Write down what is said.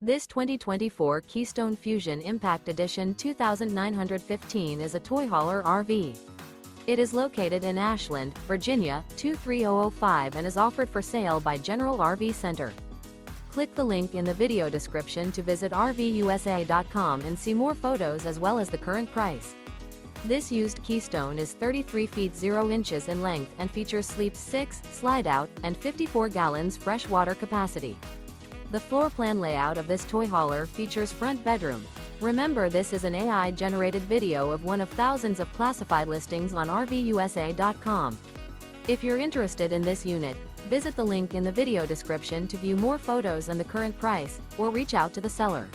This 2024 Keystone Fuzion Impact Edition 2915 is a toy hauler RV. It is located in Ashland, Virginia, 23005 and is offered for sale by General RV Center. Click the link in the video description to visit RVUSA.com and see more photos as well as the current price. This used Keystone is 33 feet 0 inches in length and features sleep 6, slide-out, and 54 gallons fresh water capacity. The floor plan layout of this toy hauler features front bedroom. Remember, this is an AI-generated video of one of thousands of classified listings on RVUSA.com. If you're interested in this unit, visit the link in the video description to view more photos and the current price, or reach out to the seller.